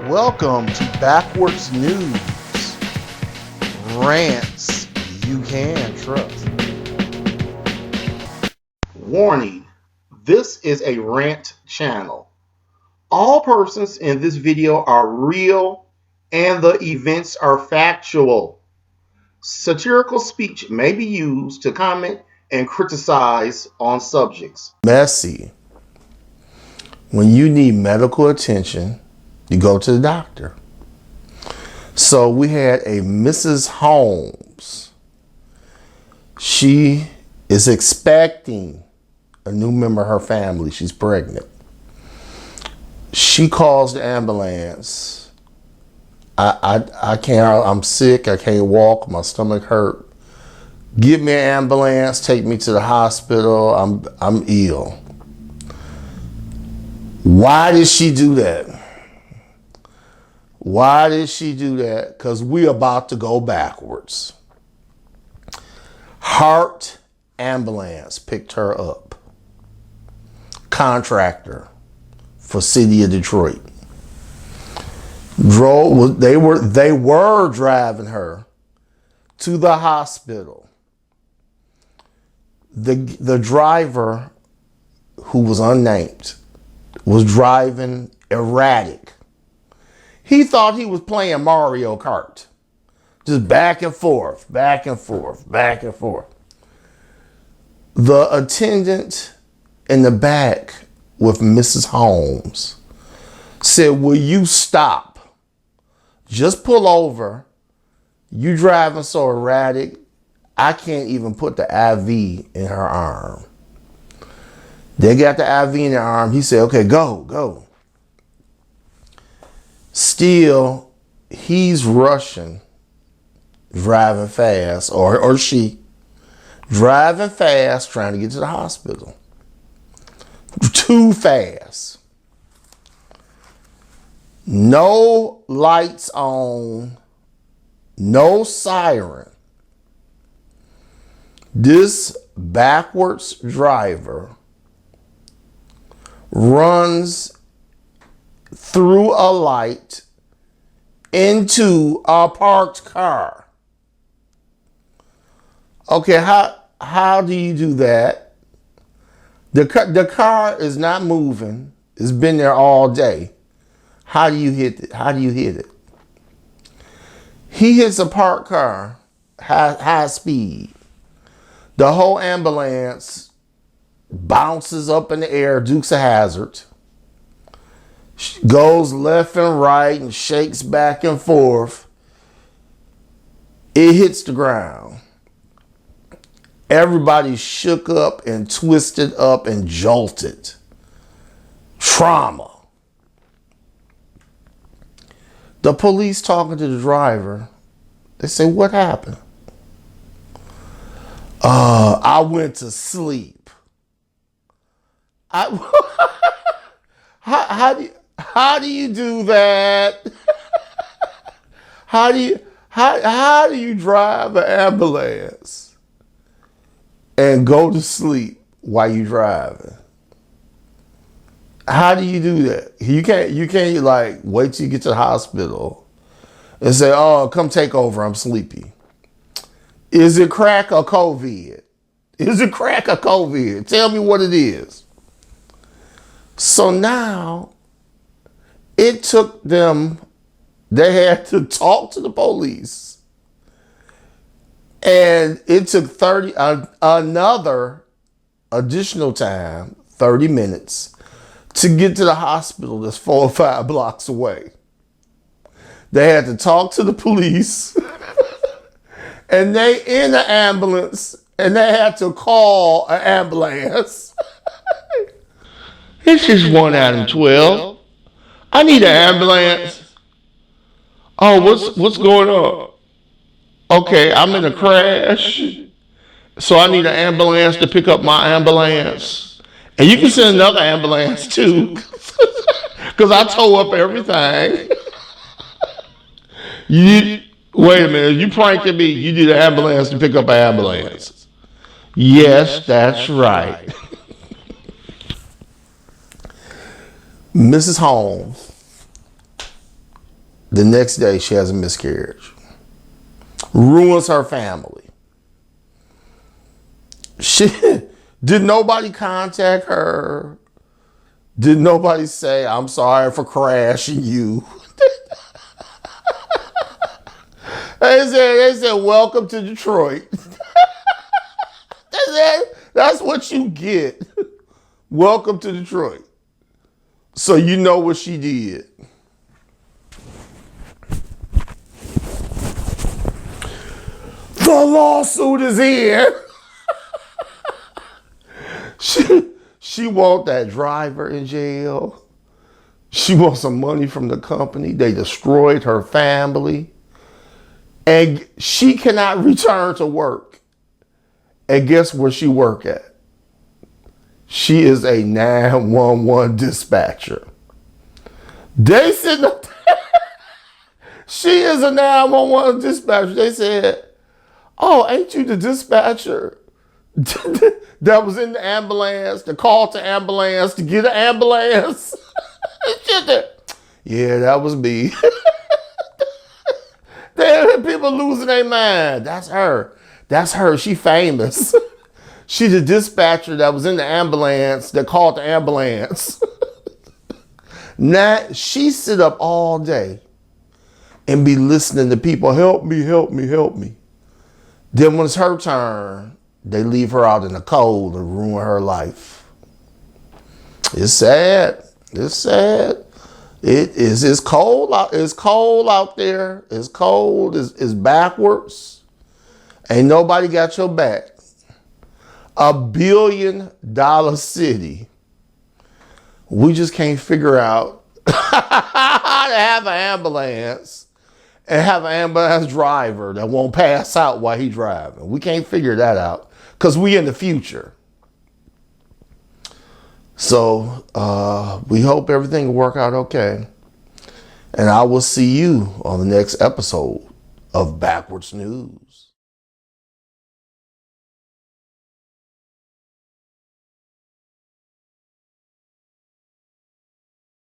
Welcome to Backwards News. Rants you can trust. Warning, this is a rant channel. All persons in this video are real and the events are factual. Satirical speech may be used to comment and criticize on subjects. Messy. When you need medical attention, you go to the doctor. So we had a Mrs. Holmes. She is expecting a new member of her family. She's pregnant. She calls the ambulance. I can't, I'm sick, I can't walk, my stomach hurt. Give me an ambulance, take me to the hospital, I'm ill. Why did she do that? Why did she do that? Because we're about to go backwards. RANT Ambulance picked her up. Contractor for City of Detroit. They were driving her to the hospital. The driver, who was unnamed, was driving erratic. He thought he was playing Mario Kart. Just back and forth, back and forth, back and forth. The attendant in the back with Mrs. Holmes said, "Will you stop? Just pull over. You driving so erratic, I can't even put the IV in her arm." They got the IV in their arm. He said, "Okay, go." Still, he's rushing, driving fast, or she, driving fast, trying to get to the hospital. Too fast. No lights on, no siren. This backwards driver runs through a light into a parked car. Okay, how do you do that? The car is not moving. It's been there all day. How do you hit it? How do you hit it? He hits a parked car, high speed. The whole ambulance bounces up in the air, Dukes of Hazzard. Goes left and right and shakes back and forth. It hits the ground. Everybody's shook up and twisted up and jolted. Trauma. The police talking to the driver, they say, "What happened?" I went to sleep. How do you do that? How do you drive an ambulance and go to sleep while you driving? How do you do that? You can't like wait till you get to the hospital and say, "Oh, come take over, I'm sleepy." Is it crack or COVID? Is it crack or COVID? Tell me what it is. So now it took them, they had to talk to the police. And it took another additional time, 30 minutes, to get to the hospital that's 4 or 5 blocks away. They had to talk to the police. And they in the ambulance, and they had to call an ambulance. This is 1 out of 12. I need an ambulance. Oh, what's going on? Okay, I'm in a crash, so I need an ambulance to pick up my ambulance. And you can send another ambulance too, because I tore up everything. Wait a minute, you pranking me. You need an ambulance to pick up an ambulance. Yes, that's right. Mrs. Holmes The next day, she has a miscarriage. Ruins her family. Did nobody contact her? Did nobody say, I'm sorry for crashing you? They said, welcome to Detroit. That's what you get. Welcome to Detroit. So you know what she did. The lawsuit is in. She want that driver in jail. She wants some money from the company. They destroyed her family. And she cannot return to work. And guess where she work at? She is a 911 dispatcher. They said, she is a 911 dispatcher. They said, oh, ain't you the dispatcher that was in the ambulance, the call to ambulance to get an ambulance? Yeah, that was me. People losing their mind. That's her. That's her. She famous. She's the dispatcher that was in the ambulance that called the ambulance. Now, she sit up all day and be listening to people, help me, help me, help me. Then when it's her turn, they leave her out in the cold and ruin her life. It's sad. It's sad. It's cold out. It's cold out there. It's cold. It's backwards. Ain't nobody got your back. $1 billion city. We just can't figure out how to have an ambulance and have an ambulance driver that won't pass out while he's driving. We can't figure that out because we in the future. So we hope everything will work out okay. And I will see you on the next episode of Backwards News.